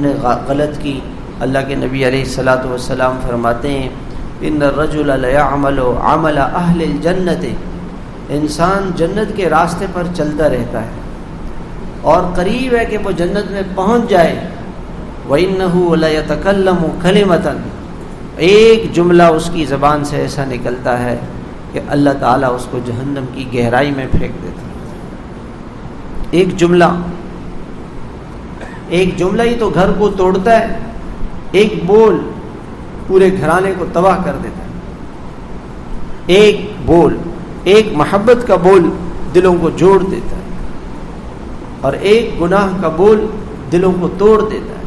نے غلط کی، اللہ کے نبی علیہ الصلاۃ والسلام فرماتے ہیں ان الرجل لیعمل عمل اہل الجنت، انسان جنت کے راستے پر چلتا رہتا ہے اور قریب ہے کہ وہ جنت میں پہنچ جائے، وَإِنَّهُ لَيَتَكَلَّمُ كَلِمَةً، ایک جملہ اس کی زبان سے ایسا نکلتا ہے کہ اللہ تعالیٰ اس کو جہنم کی گہرائی میں پھینک دیتا ہے۔ ایک جملہ ہی تو گھر کو توڑتا ہے، ایک بول پورے گھرانے کو تباہ کر دیتا ہے، ایک بول، ایک محبت کا بول دلوں کو جوڑ دیتا ہے، اور ایک گناہ کا بول دلوں کو توڑ دیتا ہے،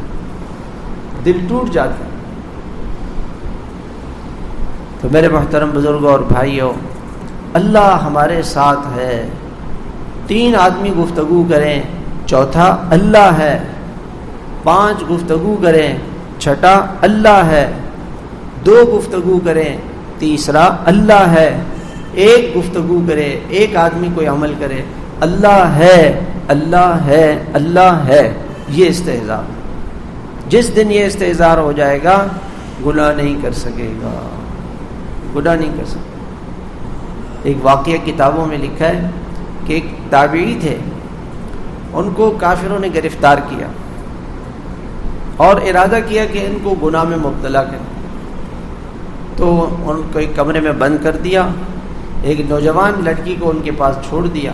دل ٹوٹ جاتا ہے۔ تو میرے محترم بزرگوں اور بھائیوں، اللہ ہمارے ساتھ ہے۔ 3 آدمی گفتگو کریں، چوتھا اللہ ہے، 5 گفتگو کریں، چھٹا اللہ ہے، 2 گفتگو کریں، تیسرا اللہ ہے، 1 گفتگو کرے، 1 آدمی کوئی عمل کرے، اللہ ہے، اللہ ہے، اللہ ہے۔ یہ استحضار، جس دن یہ استحضار ہو جائے گا گناہ نہیں کر سکے گا، گناہ نہیں کر سکے۔ ایک واقعہ کتابوں میں لکھا ہے کہ ایک تابعی تھے، ان کو کافروں نے گرفتار کیا اور ارادہ کیا کہ ان کو گناہ میں مبتلا کریں، تو ان کو ایک کمرے میں بند کر دیا، ایک نوجوان لڑکی کو ان کے پاس چھوڑ دیا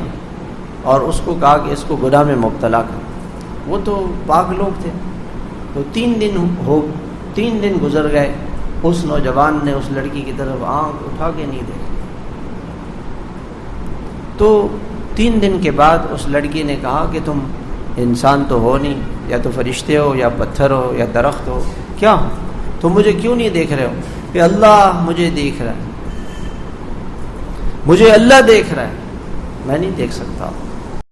اور اس کو کہا کہ اس کو گناہ میں مبتلا کر۔ وہ تو پاک لوگ تھے، تو 3 دن گزر گئے، اس نوجوان نے اس لڑکی کی طرف آنکھ اٹھا کے نہیں دیکھی۔ تو 3 دن کے بعد اس لڑکی نے کہا کہ تم انسان تو ہو نہیں، یا تو فرشتے ہو یا پتھر ہو یا درخت ہو، کیا ہو؟ تم مجھے کیوں نہیں دیکھ رہے ہو؟ کہ اللہ مجھے دیکھ رہا ہے، مجھے اللہ دیکھ رہا ہے، میں نہیں دیکھ سکتا۔